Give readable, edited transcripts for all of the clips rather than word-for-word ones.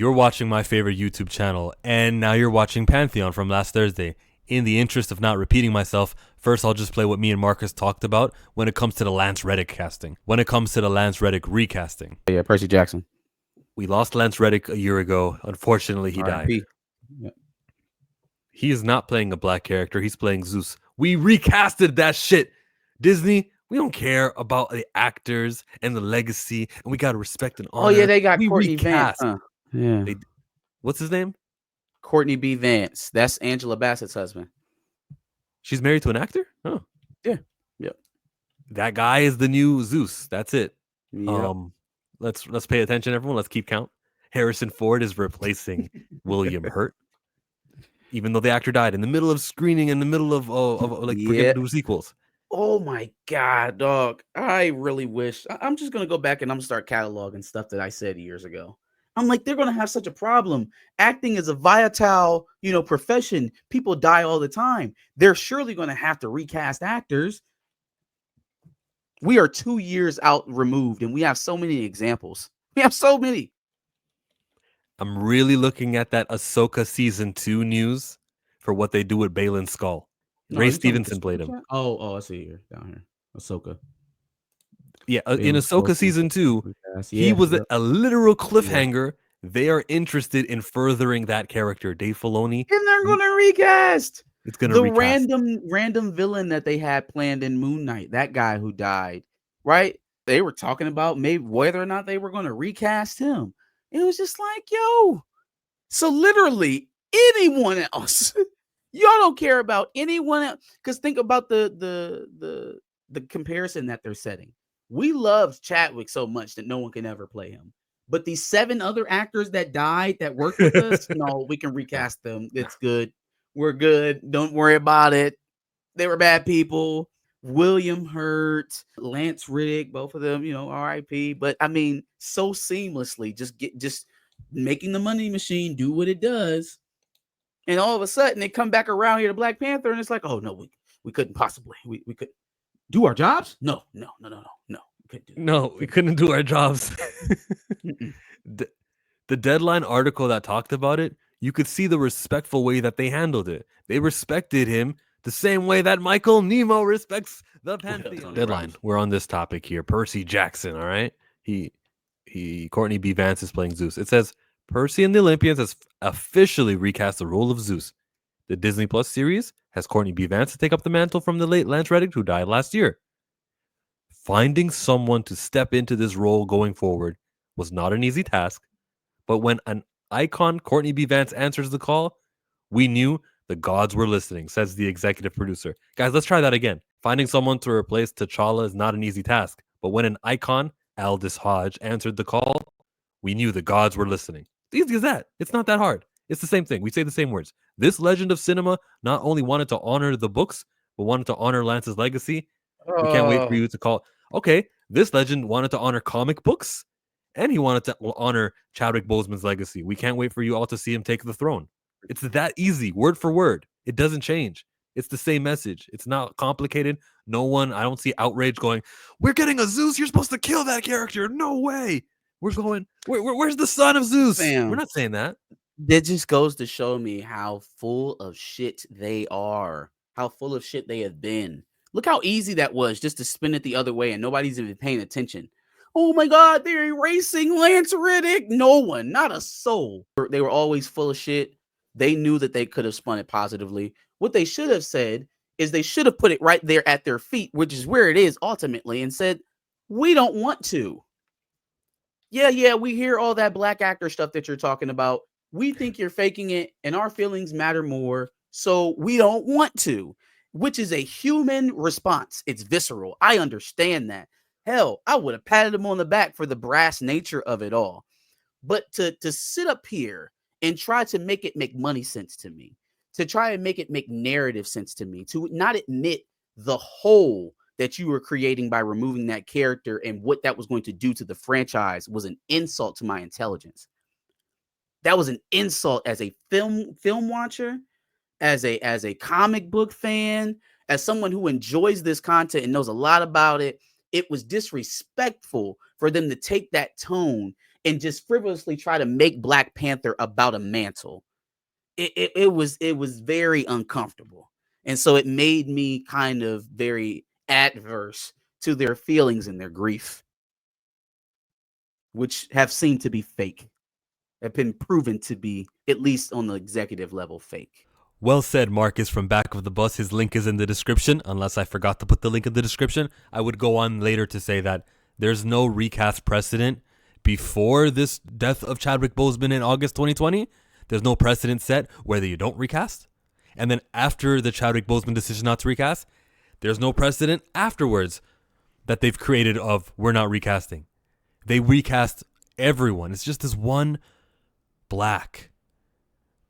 You're watching my favorite YouTube channel, and now you're watching Pantheon from last Thursday. In the interest of not repeating myself, first I'll just play what me and Marcus talked about when it comes to the Lance Reddick casting. When it comes to the Lance Reddick recasting. Yeah, Percy Jackson. We lost Lance Reddick a year ago. Unfortunately, he died. Yep. He is not playing a black character. He's playing Zeus. We recasted that shit. Disney, we don't care about the actors and the legacy, and we got to respect and honor. Oh, yeah, they got we Courtney recast. Vance. Yeah. What's his name? Courtney B. Vance. That's Angela Bassett's husband. She's married to an actor? Oh. Yeah. Yep. That guy is the new Zeus. That's it. Yep. Let's pay attention, everyone. Let's keep count. Harrison Ford is replacing William Hurt. Even though the actor died in the middle of screening, in the middle of forget to do sequels. Oh my God, dog. I really wish. I'm just going to go back and I'm going to start cataloging stuff that I said years ago. I'm like, they're going to have such a problem. Acting is a volatile, profession. People die all the time. They're surely going to have to recast actors. We are 2 years out removed and we have so many examples. We have so many. I'm really looking at that Ahsoka season 2 news for what they do with Balin Skull. Ray Stevenson played him. Oh, I see here down here. Ahsoka. Yeah, in Ahsoka season 2, he was a literal cliffhanger. Yeah. They are interested in furthering that character, Dave Filoni. And they're going to recast. It's going to recast. random villain that they had planned in Moon Knight, that guy who died, right? They were talking about maybe whether or not they were going to recast him. It was just like, yo. So literally anyone else. Y'all don't care about anyone else. Because think about the comparison that they're setting. We loved Chadwick so much that no one can ever play him. But these 7 other actors that died that worked with us, no, we can recast them. It's good. We're good. Don't worry about it. They were bad people. William Hurt, Lance Reddick, both of them, RIP. But I mean, so seamlessly, just making the money machine do what it does. And all of a sudden they come back around here to Black Panther and it's like, oh no, we couldn't possibly. We could do our jobs? No. We couldn't do our jobs. The Deadline article that talked about it, you could see the respectful way that they handled it. They respected him the same way that Michael Nemo respects the Pantheon. Deadline. We're on this topic here. Percy Jackson, all right? Courtney B. Vance is playing Zeus. It says, Percy and the Olympians has officially recast the role of Zeus. The Disney Plus series has Courtney B. Vance to take up the mantle from the late Lance Reddick, who died last year. Finding someone to step into this role going forward was not an easy task, but when an icon, Courtney B. Vance, answers the call, we knew the gods were listening, says the executive producer. Guys, let's try that again. Finding someone to replace T'Challa is not an easy task, but when an icon, Aldous Hodge, answered the call, we knew the gods were listening. Easy as that. It's not that hard. It's the same thing. We say the same words. This legend of cinema not only wanted to honor the books, but wanted to honor Lance's legacy. We can't wait for you to call. Okay, this legend wanted to honor comic books, and he wanted to honor Chadwick Boseman's legacy. We can't wait for you all to see him take the throne. It's that easy, word for word. It doesn't change. It's the same message. It's not complicated. I don't see outrage going, we're getting a Zeus. You're supposed to kill that character. No way. We're going, where's the son of Zeus? Bam. We're not saying that. That just goes to show me how full of shit they are, how full of shit they have been. Look how easy that was just to spin it the other way and nobody's even paying attention. Oh my God, they're erasing Lance Reddick. No one, not a soul. They were always full of shit. They knew that they could have spun it positively. What they should have said is they should have put it right there at their feet, which is where it is ultimately, and said, we don't want to. Yeah, we hear all that black actor stuff that you're talking about. We think you're faking it and our feelings matter more. So we don't want to, which is a human response. It's visceral. I understand that. Hell, I would have patted him on the back for the brass nature of it all. But to sit up here and try to make it make money sense to me, to try and make it make narrative sense to me, to not admit the whole that you were creating by removing that character and what that was going to do to the franchise was an insult to my intelligence. That was an insult as a film watcher, as a comic book fan, as someone who enjoys this content and knows a lot about it. It was disrespectful for them to take that tone and just frivolously try to make Black Panther about a mantle. It was very uncomfortable. And so it made me kind of very adverse to their feelings and their grief, which have seemed to be fake, have been proven to be, at least on the executive level, fake. Well said, Marcus from Back of the Bus. His link is in the description, unless I forgot to put the link in the description. I would go on later to say that there's no recast precedent before this death of Chadwick Boseman in August 2020. There's no precedent set whether you don't recast. And then after the Chadwick Boseman decision not to recast, there's no precedent afterwards that they've created of we're not recasting. They recast everyone. It's just this one black,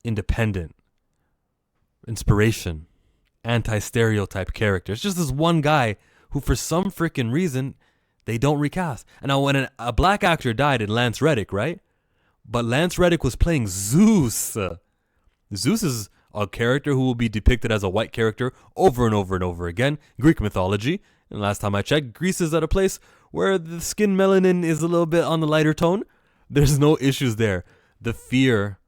independent, inspiration, anti-stereotype character. It's just this one guy who for some freaking reason they don't recast. And now when a black actor died in Lance Reddick, right? But Lance Reddick was playing Zeus. Zeus is a character who will be depicted as a white character over and over and over again. Greek mythology. And last time I checked, Greece is at a place where the skin melanin is a little bit on the lighter tone. There's no issues there. The fear,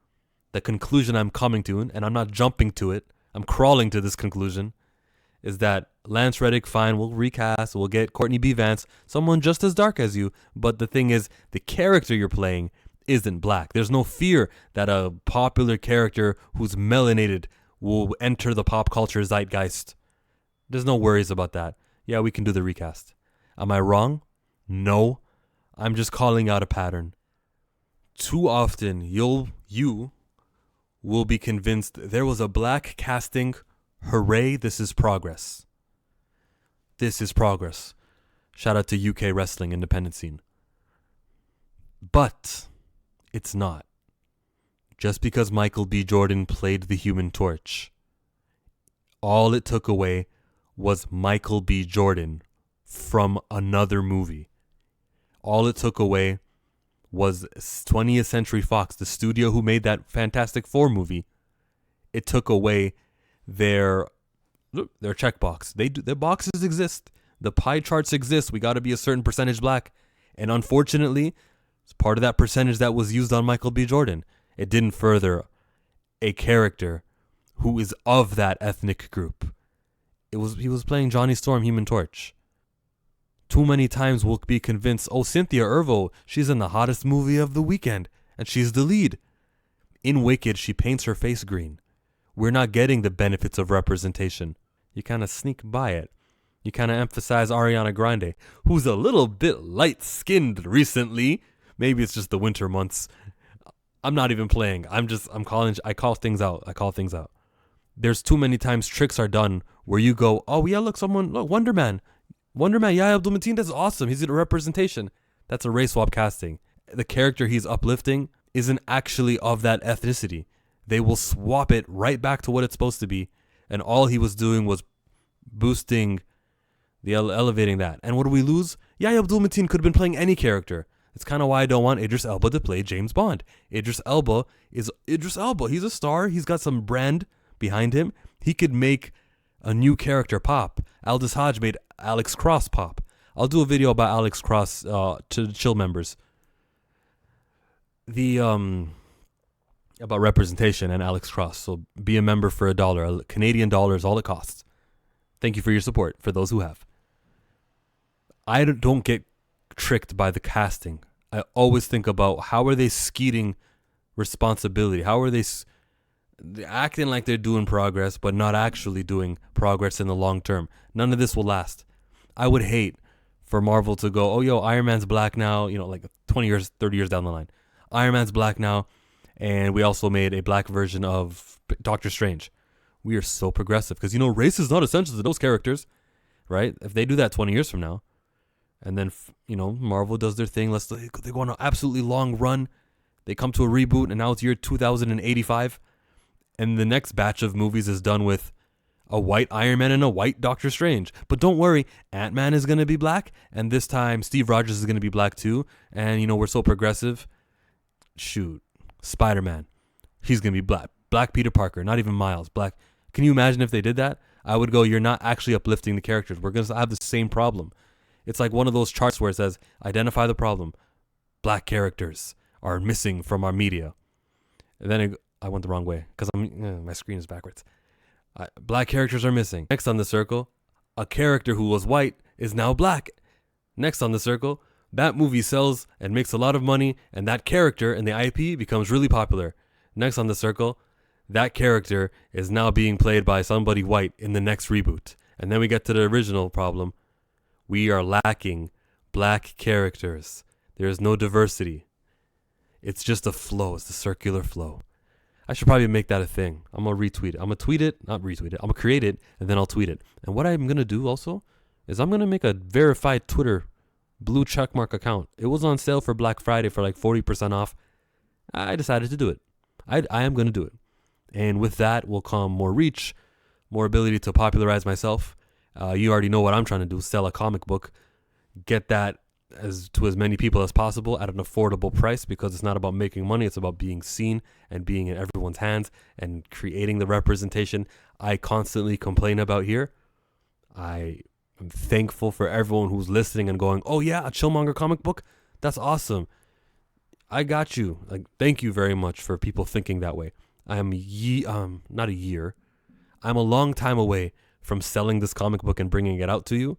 the conclusion I'm coming to, and I'm not jumping to it, I'm crawling to this conclusion, is that Lance Reddick, fine, we'll recast, we'll get Courtney B. Vance, someone just as dark as you. But the thing is, the character you're playing isn't black. There's no fear that a popular character who's melanated will enter the pop culture zeitgeist. There's no worries about that. Yeah, we can do the recast. Am I wrong? No. I'm just calling out a pattern. Too often, you will be convinced there was a black casting. Hooray, this is progress. This is progress. Shout out to UK wrestling independent scene. But it's not. Just because Michael B. Jordan played the Human Torch, all it took away was Michael B. Jordan from another movie. All it took away was 20th Century Fox, the studio who made that Fantastic Four movie. It took away their checkbox. Their boxes exist. The pie charts exist. We got to be a certain percentage black. And unfortunately, it's part of that percentage that was used on Michael B. Jordan. It didn't further a character who is of that ethnic group. He was playing Johnny Storm, Human Torch. Too many times we'll be convinced, oh, Cynthia Erivo, she's in the hottest movie of the weekend, and she's the lead. In Wicked, she paints her face green. We're not getting the benefits of representation. You kind of sneak by it. You kind of emphasize Ariana Grande, who's a little bit light-skinned recently. Maybe it's just the winter months. I'm not even playing. I call things out. There's too many times tricks are done where you go, oh yeah, look, Wonder Man, Yahya Abdul-Mateen, that's awesome. He's in a representation. That's a race swap casting. The character he's uplifting isn't actually of that ethnicity. They will swap it right back to what it's supposed to be. And all he was doing was boosting, elevating that. And what do we lose? Yahya Abdul-Mateen could have been playing any character. That's kind of why I don't want Idris Elba to play James Bond. Idris Elba is Idris Elba. He's a star. He's got some brand behind him. He could make a new character pop. Aldous Hodge made Alex Cross pop. I'll do a video about Alex Cross to the Chill members. About representation and Alex Cross. So be a member for $1. A Canadian dollar is all it costs. Thank you for your support, for those who have. I don't get tricked by the casting. I always think about how are they skeeting responsibility? How are they acting like they're doing progress, but not actually doing progress in the long term? None of this will last. I would hate for Marvel to go, oh, yo, Iron Man's black now, like 20 years, 30 years down the line. Iron Man's black now, and we also made a black version of Doctor Strange. We are so progressive because, race is not essential to those characters, right? If they do that 20 years from now, and then, Marvel does their thing, they go on an absolutely long run, they come to a reboot, and now it's year 2085, and the next batch of movies is done with a white Iron Man and a white Doctor Strange. But don't worry, Ant-Man is going to be black, and this time Steve Rogers is going to be black too, and, we're so progressive. Shoot. Spider-Man, he's going to be black. Black Peter Parker, not even Miles. Black. Can you imagine if they did that? I would go, you're not actually uplifting the characters. We're going to have the same problem. It's like one of those charts where it says, identify the problem. black characters are missing from our media. And then I went the wrong way because my screen is backwards. Black characters are missing. Next on the circle, a character who was white is now black. Next on the circle, that movie sells and makes a lot of money, and that character and the IP becomes really popular. Next on the circle, that character is now being played by somebody white in the next reboot. And then we get to the original problem. We are lacking black characters. There is no diversity. It's just a flow. It's the circular flow. I should probably make that a thing. I'm going to retweet it. I'm going to tweet it, not retweet it. I'm going to create it, and then I'll tweet it. And what I'm going to do also is I'm going to make a verified Twitter blue checkmark account. It was on sale for Black Friday for like 40% off. I decided to do it. I am going to do it. And with that will come more reach, more ability to popularize myself. You already know what I'm trying to do, sell a comic book, get that to as many people as possible at an affordable price, because it's not about making money. It's about being seen and being in everyone's hands and creating the representation I constantly complain about here. I am thankful for everyone who's listening and going, oh yeah, a Chillmonger comic book? That's awesome. I got you. Like, thank you very much for people thinking that way. I am not a year. I'm a long time away from selling this comic book and bringing it out to you.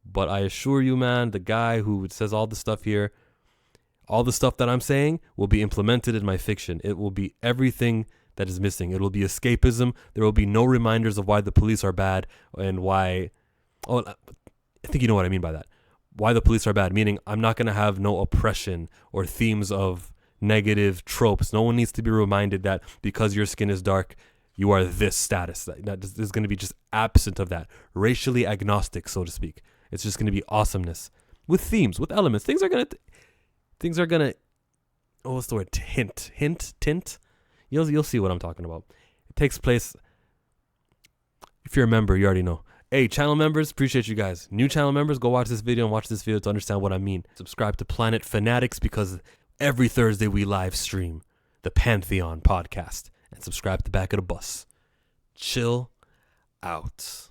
But I assure you, man, the guy who says all the stuff here, all the stuff that I'm saying will be implemented in my fiction. It will be everything that is missing. It will be escapism. There will be no reminders of why the police are bad and why. Oh, I think you know what I mean by that. Why the police are bad, meaning I'm not going to have no oppression or themes of negative tropes. No one needs to be reminded that because your skin is dark, you are this status. That is going to be just absent of that. Racially agnostic, so to speak. It's just going to be awesomeness with themes, with elements. Things are gonna. Oh, what's the word? Tint. You'll see what I'm talking about. It takes place. If you're a member, you already know. Hey, channel members, appreciate you guys. New channel members, go watch this video and watch this video to understand what I mean. Subscribe to Planet Fanatics, because every Thursday we live stream the Pantheon podcast. And subscribe to Back of the Bus. Chill out.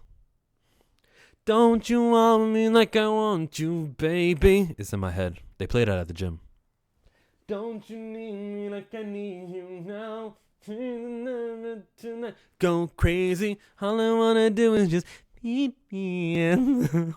Don't you want me like I want you, baby? It's in my head. They played it at the gym. Don't you need me like I need you now? Go crazy. All I wanna do is just beat me in.